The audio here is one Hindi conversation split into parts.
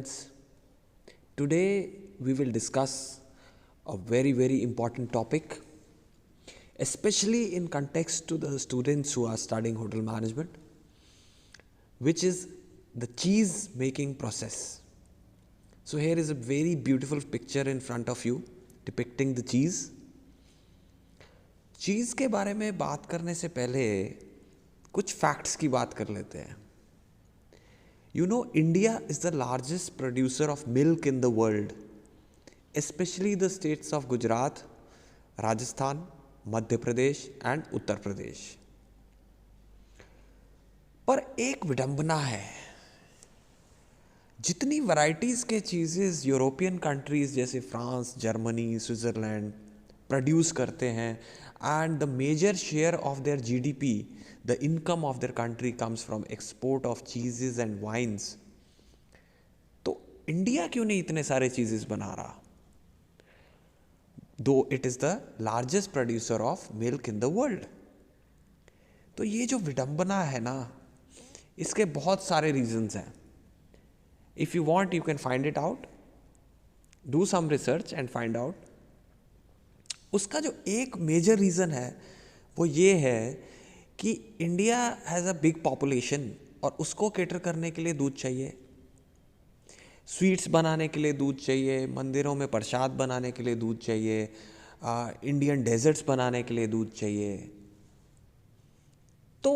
students. Today we will discuss a very important topic, especially in context to the students who are studying hotel management, which is the cheese making process. So here is a very beautiful picture in front of you depicting the cheese. चीज़ के बारे में बात करने से पहले कुछ फैक्ट्स की बात कर लेते हैं. You know, India is the largest producer of milk in the world, especially the states of Gujarat, Rajasthan, Madhya Pradesh and Uttar Pradesh. पर एक विडंबना है, जितनी वैरायटीज़ के चीज़ेस यूरोपियन कंट्रीज़ जैसे फ्रांस, जर्मनी, स्विट्ज़रलैंड प्रोड्यूस करते हैं and the major share of their GDP, the income of their country comes from export of cheeses and wines. तो इंडिया क्यों नहीं इतने सारे चीजेस बना रहा? Though it is the largest producer of milk in the world. तो ये जो विडंबना है ना, इसके बहुत सारे रीजंस हैं. If you want, you can find it out. Do some research and find out. उसका जो एक मेजर रीजन है वो ये है कि India has a big population और उसको कैटर करने के लिए दूध चाहिए, स्वीट्स बनाने के लिए दूध चाहिए, मंदिरों में प्रसाद बनाने के लिए दूध चाहिए, इंडियन डेजर्ट्स बनाने के लिए दूध चाहिए. तो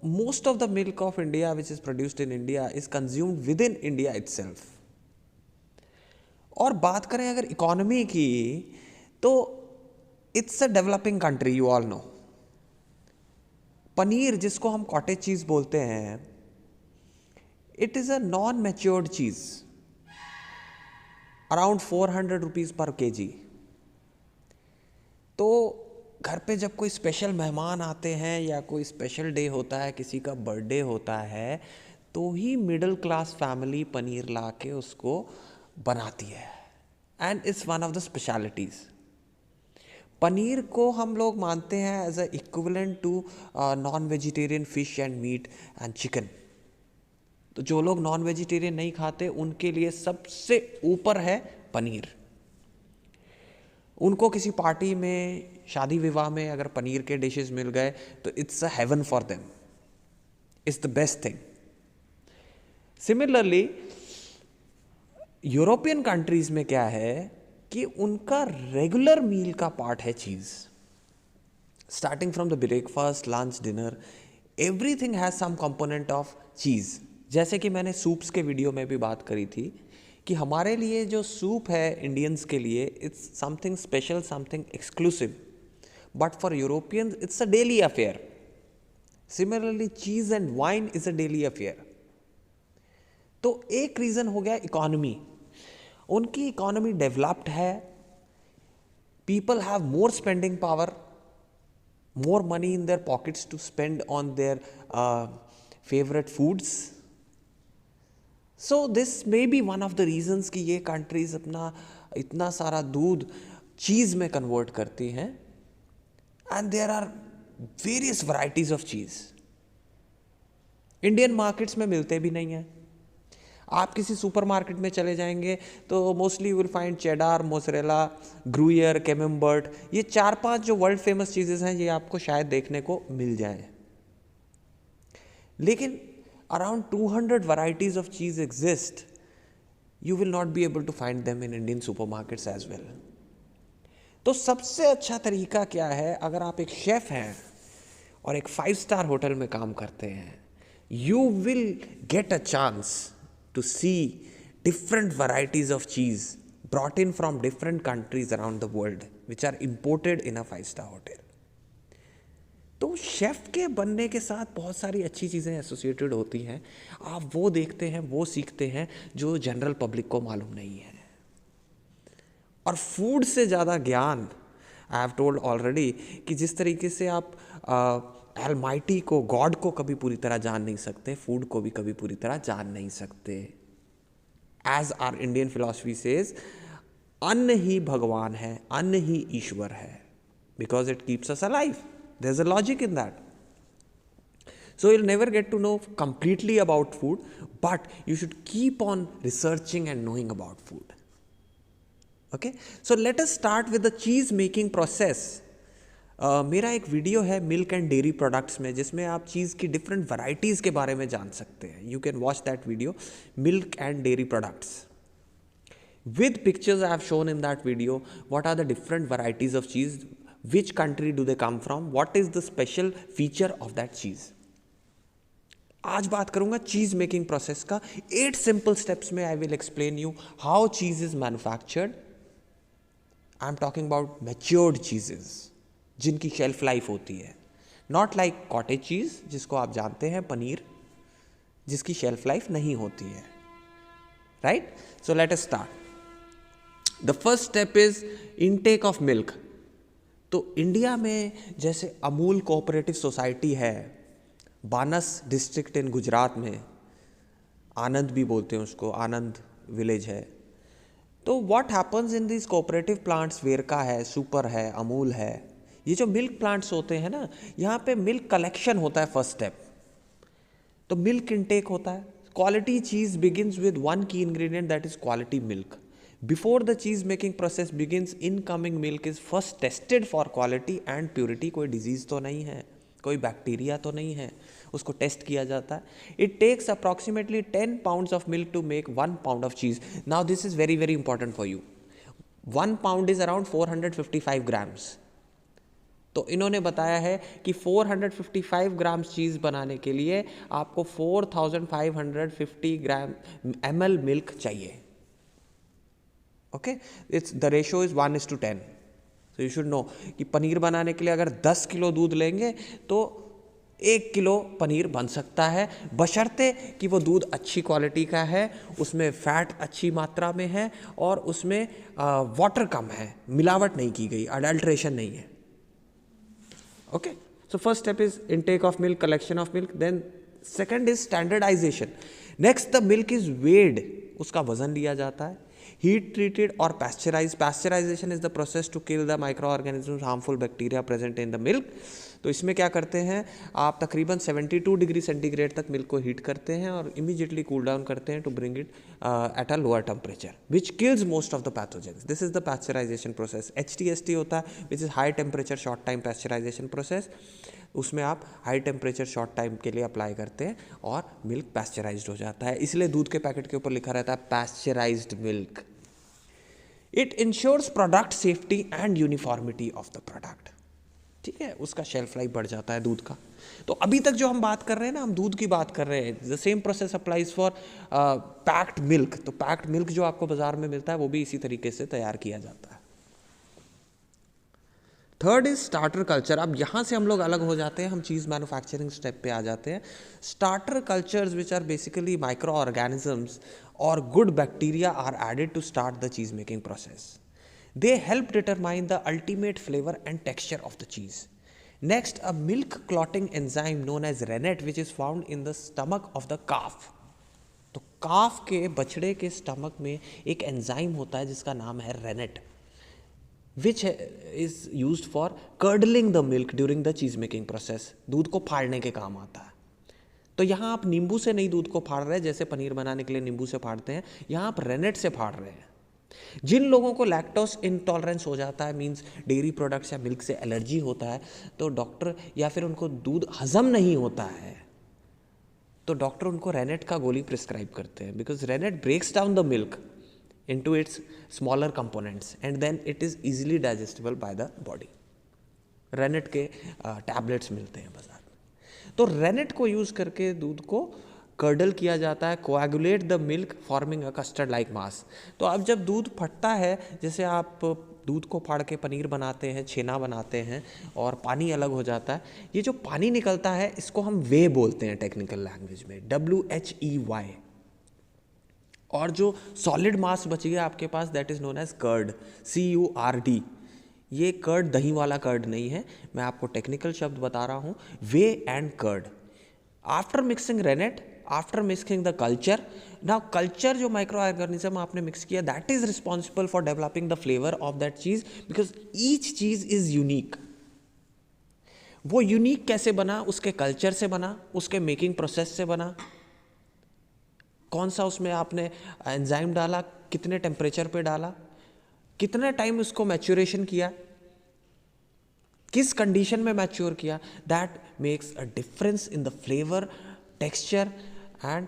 most of the milk of India which is produced in India is consumed with in India itself. और बात करें अगर इकोनॉमी की, तो it's a developing country, you all no. Paneer जिसको हम कॉटेज चीज़ बोलते हैं, it is a non matured cheese, around 400 rupees पर केजी. तो घर पे जब कोई स्पेशल मेहमान आते हैं या कोई स्पेशल डे होता है, किसी का बर्थडे होता है, तो ही मिडिल क्लास फैमिली पनीर ला के उसको बनाती है and it's one of the specialities. Paneer को हम लोग मानते हैं as a equivalent to non vegetarian fish and meat and chicken. तो जो लोग नॉन वेजिटेरियन नहीं खाते उनके लिए सबसे ऊपर है पनीर. उनको किसी पार्टी में, शादी विवाह में अगर पनीर के डिशेस मिल गए तो it's a heaven for them, it's the best thing. Similarly European countries में क्या है कि उनका रेगुलर मील का पार्ट है cheese. Starting from the breakfast, lunch, dinner, everything has some component of cheese. जैसे कि मैंने सूप्स के वीडियो में भी बात करी थी कि हमारे लिए जो सूप है इंडियंस के लिए, it's something special, something exclusive, but for Europeans it's a daily affair. Similarly cheese and wine is a daily affair. तो एक रीज़न हो गया इकोनॉमी. उनकी इकोनॉमी डेवलप्ड है, people have more spending power, more money in their pockets to spend on their favourite foods. So this may be one of the reasons कि ये कंट्रीज अपना इतना सारा दूध चीज़ में कन्वर्ट करती हैं. And there are various varieties of cheese. Indian markets में मिलते भी नहीं हैं. आप किसी सुपरमार्केट में चले जाएंगे तो mostly you will find cheddar, mozzarella, Gruyere, Camembert, ये 4-5 जो वर्ल्ड फेमस चीज़ें हैं ये आपको शायद देखने को मिल जाए. लेकिन around 200 varieties of cheese exist. You will not be able to find them in Indian supermarkets as well. तो सबसे अच्छा तरीका क्या है? अगर आप एक शेफ़ हैं और एक 5 स्टार होटल में काम करते हैं, you will get a chance to see different varieties of cheese brought in from different countries around the world which are imported in a 5-star hotel. तो शेफ़ के बनने के साथ बहुत सारी अच्छी चीज़ें एसोसिएटेड होती हैं. आप वो देखते हैं, वो सीखते हैं जो जनरल पब्लिक को मालूम नहीं है. और फूड से ज़्यादा ज्ञान, आई हैव टोल्ड ऑलरेडी, कि जिस तरीके से आप अलमाइटी को, गॉड को कभी पूरी तरह जान नहीं सकते, फूड को भी कभी पूरी तरह जान नहीं सकते. As our Indian philosophy says, अन्न ही भगवान है, अन्न ही ईश्वर है, because it keeps us alive. There is a logic in that. So you'll never get to know completely about food, but you should keep on researching and knowing about food. Okay, so let us start with the cheese making process. मेरा एक वीडियो है मिल्क एंड डेयरी प्रोडक्ट्स में, जिसमें आप चीज़ की डिफरेंट वैरायटीज़ के बारे में जान सकते हैं. You can watch that video, milk and dairy products. With pictures I have shown in that video, what are the different varieties of cheese, which country do they come from, what is the special feature of that cheese. आज बात करूंगा चीज मेकिंग प्रोसेस का. 8 सिंपल स्टेप्स में I will explain you how cheese is manufactured. I am talking about matured cheeses जिनकी शेल्फ लाइफ होती है, नॉट लाइक कॉटेज चीज जिसको आप जानते हैं, पनीर जिसकी शेल्फ लाइफ नहीं होती है. Right, so let us start. The first step is intake of milk. तो इंडिया में जैसे अमूल कोऑपरेटिव सोसाइटी है, बानस डिस्ट्रिक्ट इन गुजरात में, आनंद भी बोलते हैं उसको, आनंद विलेज है. तो what happens in this cooperative plants, Verka है, सुपर है, अमूल है, ये जो मिल्क प्लांट्स होते हैं ना, यहाँ पे मिल्क कलेक्शन होता है फर्स्ट स्टेप. तो मिल्क इनटेक होता है. क्वालिटी चीज बिगिंस विद वन की ingredient, that is quality milk. Before the cheese making process begins, incoming milk is first tested for quality and purity. कोई disease तो नहीं है, कोई बैक्टीरिया तो नहीं है, उसको टेस्ट किया जाता है. It takes approximately 10 pounds of milk to make 1 pound of cheese. Now this is very very important for you. 1 pound is around 455 grams. तो इन्होंने बताया है कि 455 ग्राम चीज़ बनाने के लिए आपको 4550 ग्राम ml मिल्क चाहिए. Okay, it's the ratio is 1:10. So you should know कि पनीर बनाने के लिए अगर 10 किलो दूध लेंगे तो 1 किलो पनीर बन सकता है, बशर्ते कि वो दूध अच्छी क्वालिटी का है, उसमें फैट अच्छी मात्रा में है और उसमें वाटर कम है, मिलावट नहीं की गई, अडल्ट्रेशन नहीं है. Okay, so first step is intake of milk, collection of milk. Then second is standardisation. Next the milk is weighed, उसका वजन लिया जाता है. Heat treated or pasteurized. Pasteurization is the process to kill the microorganisms, harmful bacteria present in the milk. तो इसमें क्या करते हैं, आप तकरीबन 72 डिग्री सेंटीग्रेड तक मिल्क को हीट करते हैं और इमीडिएटली कूल डाउन करते हैं to bring it at a lower temperature which kills most of the pathogens. This is the pasteurisation process. HTST होता है which is high temperature short time pasteurisation process. उसमें आप हाई टेम्परेचर शॉर्ट टाइम के लिए अप्लाई करते हैं और मिल्क पैस्चराइज्ड हो जाता है. इसलिए दूध के पैकेट के ऊपर लिखा रहता है pasteurised milk. It ensures product safety and uniformity of the product. ठीक है, उसका शेल्फ लाइफ बढ़ जाता है दूध का. तो अभी तक जो हम बात कर रहे हैं ना, हम दूध की बात कर रहे हैं. The same process applies for packed milk. तो पैक्ड मिल्क जो आपको बाजार में मिलता है वो भी इसी तरीके से तैयार किया जाता है. Third is starter culture. अब यहाँ से हम लोग अलग हो जाते हैं, हम चीज़ मैन्युफैक्चरिंग स्टेप पे आ जाते हैं. Starter cultures which are basically microorganisms और good bacteria are added to start the cheese making process. They help determine the ultimate flavor and texture of the cheese. Next, a milk clotting enzyme known as rennet, which is found in the stomach of the calf. तो काफ के बछड़े के स्टमक में एक एंजाइम होता है जिसका नाम है rennet, which is used for curdling the milk during the cheese making process. दूध को फाड़ने के काम आता है. तो यहाँ आप नींबू से नहीं दूध को फाड़ रहे हैं जैसे पनीर बनाने के लिए नींबू से फाड़ते हैं, यहाँ आप रेनेट से फाड़ रहे हैं. जिन लोगों को लैक्टोस इंटॉलरेंस हो जाता है, मींस डेयरी प्रोडक्ट्स या मिल्क से एलर्जी होता है, तो डॉक्टर या फिर उनको दूध हजम नहीं होता है तो डॉक्टर उनको रेनेट का गोली प्रिस्क्राइब करते हैं, because rennet breaks down the milk into its smaller components and then it is easily digestible by the body. Rennet के टैबलेट्स मिलते हैं बाजार में. तो रेनेट को यूज करके दूध को कर्डल किया जाता है, coagulate the milk forming a custard like mass. तो अब जब दूध फटता है, जैसे आप दूध को फाड़ के पनीर बनाते हैं, छेना बनाते हैं और पानी अलग हो जाता है, ये जो पानी निकलता है इसको हम वे बोलते हैं टेक्निकल लैंग्वेज में, WHEY. और जो सॉलिड मास बच गया आपके पास, that is known as curd, CURD. ये कर्ड दही वाला कर्ड नहीं है, मैं आपको टेक्निकल शब्द बता रहा हूँ, whey and curd. After mixing rennet, after mixing the culture, now culture जो माइक्रो ऑर्गेनिज्म आपने मिक्स किया, that is responsible for developing the flavour of that cheese, because each cheese is unique. वो यूनिक कैसे बना, उसके कल्चर से बना, उसके मेकिंग प्रोसेस से बना, कौन सा उसमें आपने एंजाइम डाला, कितने टेम्परेचर पे डाला, कितने टाइम उसको मैच्योरेशन किया, किस कंडीशन में मैच्योर किया, that makes a difference in the flavour, texture and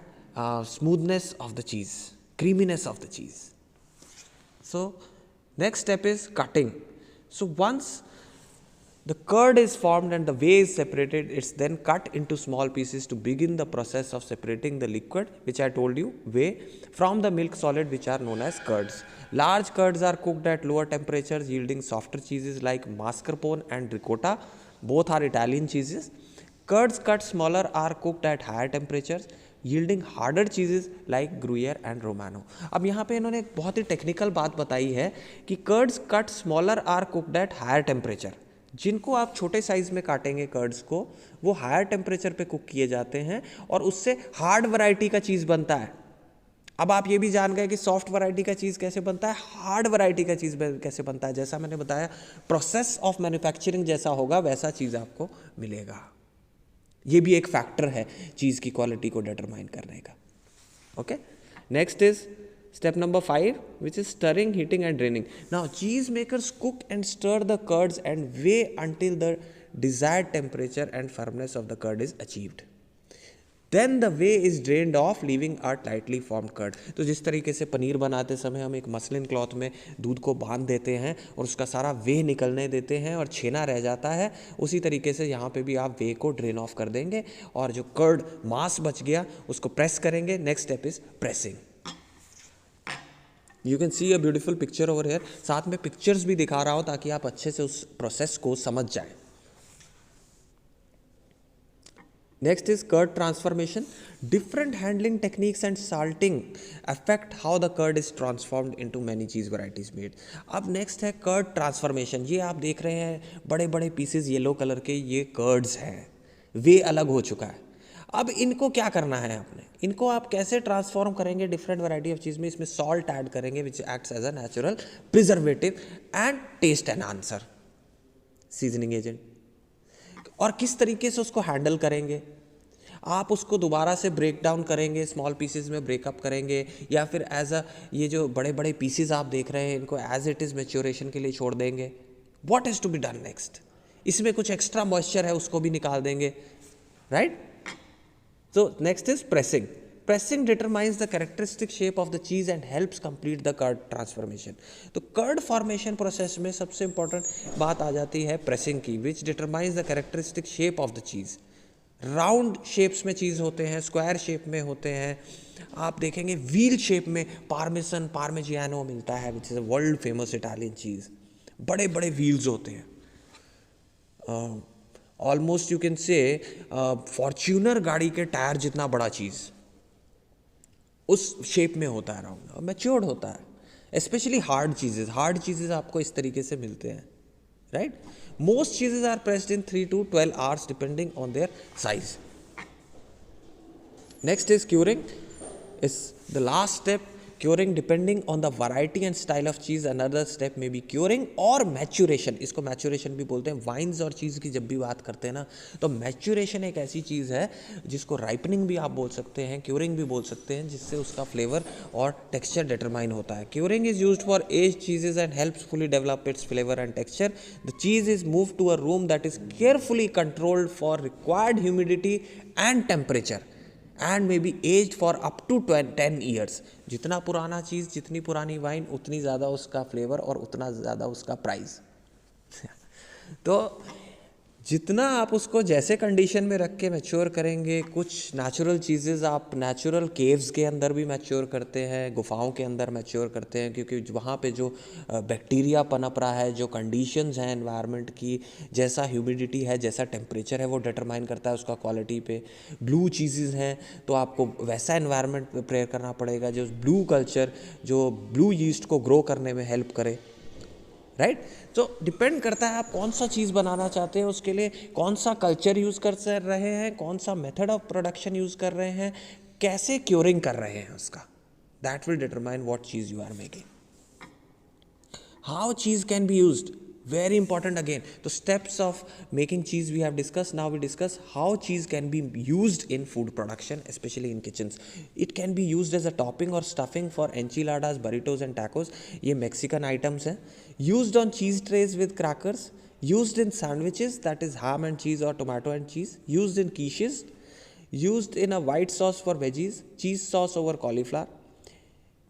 smoothness of the चीज, क्रीमीनेस ऑफ द चीज. So next step is cutting. So once the curd is formed and the whey is separated, it's then cut into small pieces to begin the process of separating the liquid, which I told you, whey, from the milk solid, which are known as curds. Large curds are cooked at lower temperatures, yielding softer cheeses like mascarpone and ricotta. Both are Italian cheeses. Curds cut smaller are cooked at higher temperatures, yielding harder cheeses like Gruyere and Romano. अब यहाँ पे इन्होंने एक बहुत ही टेक्निकल बात बताई है कि curds cut smaller are cooked at higher temperature. जिनको आप छोटे साइज में काटेंगे कर्ड्स को, वो हायर टेम्परेचर पे कुक किए जाते हैं और उससे हार्ड वैरायटी का चीज़ बनता है. अब आप ये भी जान गए कि सॉफ्ट वैरायटी का चीज़ कैसे बनता है, हार्ड वैरायटी का चीज़ कैसे बनता है. जैसा मैंने बताया, प्रोसेस ऑफ मैन्युफैक्चरिंग जैसा होगा वैसा चीज़ आपको मिलेगा. ये भी एक फैक्टर है चीज़ की क्वालिटी को डिटरमाइन करने का. Okay, next is step number 5, which is stirring, heating and draining. Now cheese makers cook and stir the curds and whey until the desired temperature and firmness of the curd is achieved. Then the whey is drained off, leaving a tightly formed curd. तो जिस तरीके से पनीर बनाते समय हम एक मसलिन क्लॉथ में दूध को बांध देते हैं और उसका सारा वे निकलने देते हैं और छेना रह जाता है, उसी तरीके से यहाँ पे भी आप वे को ड्रेन ऑफ कर देंगे और जो कर्ड मास बच गया उसको प्रेस करेंगे. Next step is pressing. You can see a beautiful picture over here. साथ में पिक्चर्स भी दिखा रहा हो ताकि आप अच्छे से उस प्रोसेस को समझ जाएं. Next is curd transformation. Different handling techniques and salting affect how the curd is transformed into many cheese varieties made. अब next है curd transformation. ये आप देख रहे हैं बड़े बड़े pieces येलो कलर के, ये कर्ड्स हैं. वे अलग हो चुका है. अब इनको क्या करना है आपने, इनको आप कैसे ट्रांसफॉर्म करेंगे डिफरेंट वैरायटी ऑफ चीज़ में. इसमें सॉल्ट ऐड करेंगे which acts as a natural preservative and taste enhancer, seasoning agent. और किस तरीके से उसको हैंडल करेंगे, आप उसको दोबारा से ब्रेक डाउन करेंगे, स्मॉल पीसेस में ब्रेकअप करेंगे, या फिर एज अ ये जो बड़े बड़े पीसेस आप देख रहे हैं इनको एज इट इज़ मैच्योरेशन के लिए छोड़ देंगे. What is to be done next, इसमें कुछ एक्स्ट्रा मॉइस्चर है उसको भी निकाल देंगे, right. So next is pressing. Pressing determines the characteristic shape of the cheese and helps complete the curd transformation. तो कर्ड फॉर्मेशन प्रोसेस में सबसे इंपॉर्टेंट बात आ जाती है प्रेसिंग की, विच determines the characteristic shape of the cheese. Round shapes में चीज़ होते हैं, स्क्वायर शेप में होते हैं. आप देखेंगे व्हील शेप में पार्मेसन पार्मिजियानो मिलता है, which is a world famous Italian cheese. बड़े बड़े व्हील्स होते हैं, almost you can say Fortuner गाड़ी के टायर जितना बड़ा चीज़ उस शेप में होता है, राउंड और मैच्योर्ड होता है. स्पेशली हार्ड चीज़ेज आपको इस तरीके से मिलते हैं, right. Most cheeses are pressed in 3 to 12 hours depending on their size. Next is curing. Is the last step. Curing depending on the variety and style of cheese. Another step may be curing or maturation. इसको maturation भी बोलते हैं. वाइन्स और चीज़ की जब भी बात करते हैं ना, तो maturation एक ऐसी चीज़ है जिसको ripening भी आप बोल सकते हैं, curing भी बोल सकते हैं, जिससे उसका flavor और texture determine होता है. Curing is used for aged cheeses and helps fully develop its flavor and texture. The cheese is moved to a room that is carefully controlled for required humidity and temperature. And may be aged for up to 10 years. जितना पुराना चीज़, जितनी पुरानी वाइन, उतनी ज़्यादा उसका फ्लेवर और उतना ज़्यादा उसका प्राइस. तो जितना आप उसको जैसे कंडीशन में रख के मैच्योर करेंगे, कुछ नेचुरल चीज़ेज़ आप नेचुरल केव्स के अंदर भी मैच्योर करते हैं, गुफाओं के अंदर मैच्योर करते हैं, क्योंकि वहाँ पे जो बैक्टीरिया पनप रहा है, जो कंडीशंस हैं एनवायरनमेंट की, जैसा ह्यूमिडिटी है, जैसा टेम्परेचर है, वो डिटरमाइन करता है उसका क्वालिटी पे. ब्लू चीज़ेज़ हैं तो आपको वैसा एनवायरनमेंट प्रेयर करना पड़ेगा जो ब्लू कल्चर, जो ब्लू यीस्ट को ग्रो करने में हेल्प करे, राइट. तो डिपेंड करता है आप कौन सा चीज़ बनाना चाहते हैं, उसके लिए कौन सा कल्चर यूज़ कर रहे हैं, कौन सा मेथड ऑफ प्रोडक्शन यूज़ कर रहे हैं, कैसे क्योरिंग कर रहे हैं उसका. That will determine what cheese you are making. How cheese can be used. Very important again. The steps of making cheese we have discussed. Now we discuss how cheese can be used in food production, especially in kitchens. It can be used as a topping or stuffing for enchiladas, burritos and tacos. ये Mexican items हैं. Used on cheese trays with crackers. Used in sandwiches, that is ham and cheese or tomato and cheese. Used in quiches. Used in a white sauce for veggies. Cheese sauce over cauliflower.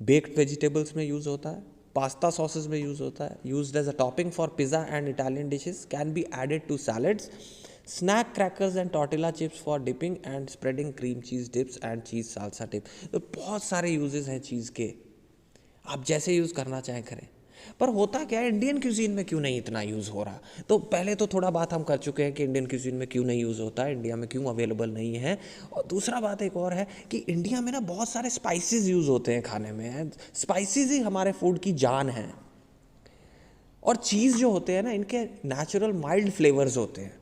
Baked vegetables में यूज़ होता है. पास्ता सॉसेस में यूज़ होता है. Used as a topping for pizza and Italian dishes. Can be added to salads. Snack crackers and tortilla chips for dipping and spreading cream cheese dips and cheese salsa dip. तो बहुत सारे यूजेस हैं चीज़ के. आप जैसे यूज़ करना चाहें करें. पर होता क्या है, इंडियन क्यूजीन में क्यों नहीं इतना यूज़ हो रहा? तो पहले तो थोड़ा बात हम कर चुके हैं कि इंडियन क्यूजीन में क्यों नहीं यूज़ होता है, इंडिया में क्यों अवेलेबल नहीं है. और दूसरा बात एक और है कि इंडिया में ना बहुत सारे स्पाइसेस यूज़ होते हैं खाने में. स्पाइसेस ही हमारे फूड की जान है. और चीज़ जो होते हैं ना, इनके नेचुरल माइल्ड फ्लेवर्स होते हैं.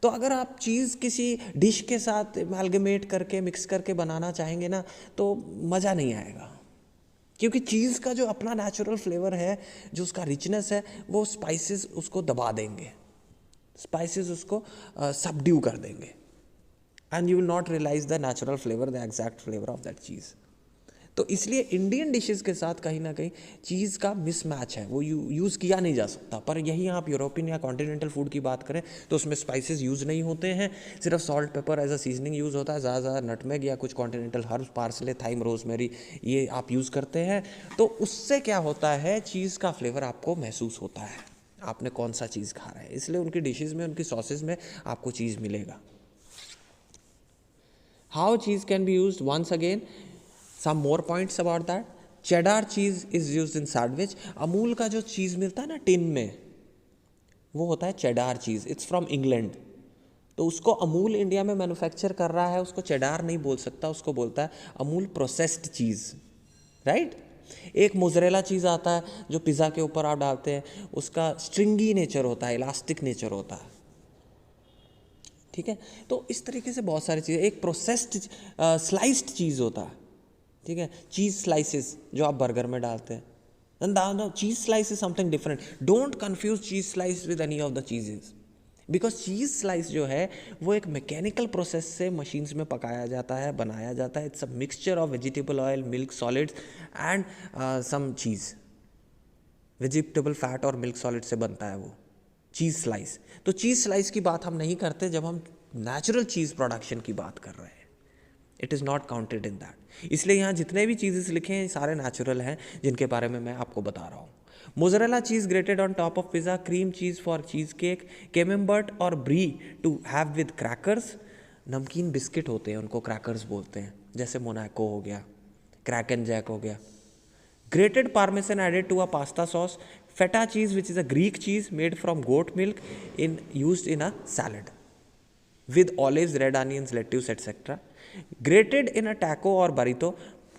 तो अगर आप चीज़ किसी डिश के साथ एमैल्गमेट करके मिक्स करके बनाना चाहेंगे ना, तो मज़ा नहीं आएगा. क्योंकि चीज़ का जो अपना नेचुरल फ्लेवर है, जो उसका रिचनेस है, वो स्पाइसेस उसको दबा देंगे. स्पाइसेस उसको सबड्यू कर देंगे. And you will not realise the natural flavour, the exact flavour of that cheese. तो इसलिए इंडियन डिशेस के साथ कहीं ना कहीं चीज़ का मिसमैच है, वो यूज़ किया नहीं जा सकता. पर यही आप यूरोपियन या कॉन्टिनेंटल फूड की बात करें तो उसमें स्पाइसेस यूज़ नहीं होते हैं. सिर्फ salt pepper as a seasoning use होता है. ज़्यादा नटमेग या कुछ continental herbs, parsley, thyme, rosemary, ये आप यूज़ करते हैं. तो उससे क्या होता है, चीज़ का फ्लेवर आपको महसूस होता है, आपने कौन सा चीज़ खा रहा है. इसलिए उनकी डिशेज़ में, उनकी सॉसेज में आपको चीज़ मिलेगा. How cheese can be used, once again some more points about that. Cheddar cheese is used in sandwich. Amul का जो चीज़ मिलता है ना टिन में, वो होता है cheddar cheese. It's from England. तो उसको अमूल इंडिया में मैन्युफैक्चर कर रहा है, उसको चेडार नहीं बोल सकता, उसको बोलता है अमूल प्रोसेस्ड चीज़. राइट. एक मोज़रेला चीज़ आता है जो पिज़्ज़ा के ऊपर आप डालते हैं, उसका स्ट्रिंगी नेचर होता है, इलास्टिक नेचर होता है. ठीक है. तो इस तरीके से बहुत सारी चीज़ें. एक प्रोसेस्ड स्लाइस्ड चीज़ होता है. ठीक है. चीज़ स्लाइसेस जो आप बर्गर में डालते हैं. No, cheese slice is something different. Don't confuse cheese slice with any of the cheeses, because cheese slice जो है वो एक मैकेनिकल प्रोसेस से मशीन्स में पकाया जाता है, बनाया जाता है. It's a mixture of vegetable oil, milk solids and some cheese. Vegetable fat और मिल्क सॉलिड से बनता है वो चीज़ स्लाइस. तो चीज़ स्लाइस की बात हम नहीं करते जब हम नेचुरल चीज़ प्रोडक्शन की बात कर रहे हैं. It is not counted in that. इसलिए यहाँ जितने भी चीज़ेस लिखे हैं सारे नेचुरल हैं, जिनके बारे में मैं आपको बता रहा हूँ. Mozzarella cheese grated on top of pizza, cream cheese for cheesecake, camembert और brie to have with crackers. नमकीन बिस्किट होते हैं, उनको क्रैकर्स बोलते हैं. जैसे मोनाको हो गया, क्रैक एंड जैक हो गया. Grated parmesan added to a pasta sauce. Feta cheese which is a Greek cheese made from goat milk in used in a salad with olives, red onions, lettuce, etc. Grated in a taco और burrito.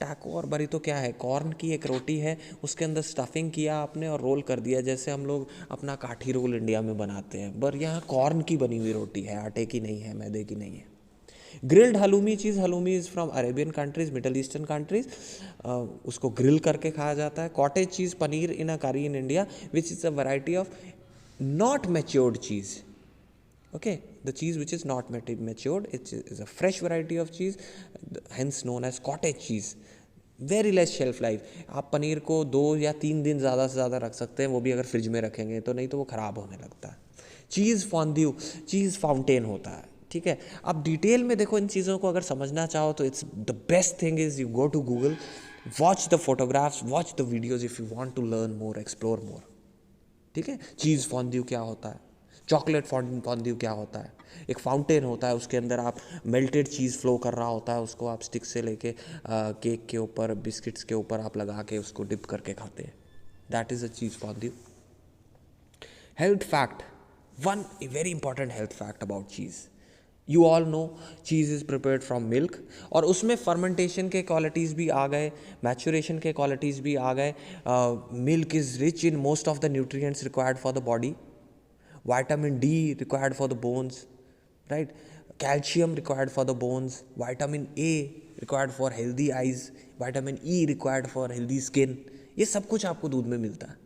टैको और बरीतो क्या है, कॉर्न की एक रोटी है, उसके अंदर स्टफिंग किया आपने और रोल कर दिया, जैसे हम लोग अपना काठी रोल इंडिया में बनाते हैं. पर यहाँ कॉर्न की बनी हुई रोटी है, आटे की नहीं है, मैदे की नहीं है. Grilled halloumi cheese. Halloumi is from Arabian countries, middle eastern countries. उसको ग्रिल करके खाया जाता है. कॉटेज चीज़, पनीर इन अ करी in India, which is a variety of not matured cheese. Okay, the cheese which is not matured, it is a fresh variety of cheese, hence known as cottage cheese. Very less shelf life. आप पनीर को 2 या 3 दिन ज़्यादा से ज़्यादा रख सकते हैं, वो भी अगर फ्रिज में रखेंगे तो, नहीं तो वो ख़राब होने लगता है. चीज़ फॉन्ड्यू, चीज़ फाउंटेन होता है. ठीक है. अब डिटेल में देखो इन चीज़ों को अगर समझना चाहो तो it's the best thing is you go to Google, watch the photographs, watch the videos if you want to learn more, explore more. ठीक है. चीज़ फॉन्ड्यू क्या होता है, चॉकलेट फॉन्ड्यू क्या होता है. एक फाउंटेन होता है, उसके अंदर आप मेल्टेड चीज़ फ्लो कर रहा होता है, उसको आप स्टिक से लेके केक के ऊपर, बिस्किट्स के ऊपर आप लगा के उसको डिप करके खाते हैं. That is a cheese fondue. Health fact, one very important health fact about cheese. You all know cheese is prepared from milk, और उसमें फर्मेंटेशन के क्वालिटीज़ भी आ गए, मैचुरेशन के क्वालिटीज़ भी आ गए. Milk is rich in most of the nutrients required for the body. Vitamin D required for the bones, right? Calcium required for the bones. Vitamin A required for healthy eyes. Vitamin E required for healthy skin. ये सब कुछ आपको दूध में मिलता है.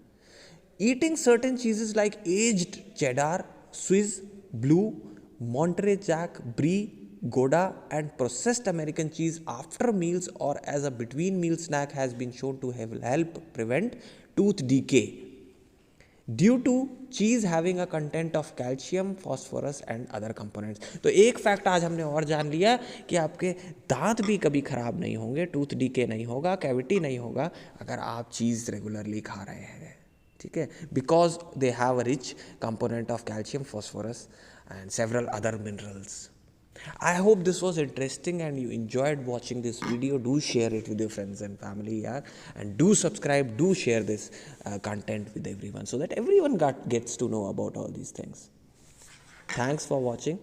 Eating certain cheeses like aged cheddar, Swiss, Blue, Monterey Jack, Brie, Gouda, and processed American cheese after meals or as a between meal snack has been shown to help prevent tooth decay due to cheese having a content of calcium, phosphorus and other components. तो एक फैक्ट आज हमने और जान लिया कि आपके दांत भी कभी खराब नहीं होंगे, टूथ डीके नहीं होगा, कैविटी नहीं होगा अगर आप चीज़ रेगुलरली खा रहे हैं, ठीक है, because they have a rich component of calcium, phosphorus and several other minerals. I hope this was interesting and you enjoyed watching this video. Do share it with your friends and family, yeah? And do subscribe, do share this content with everyone so that everyone gets to know about all these things. Thanks for watching.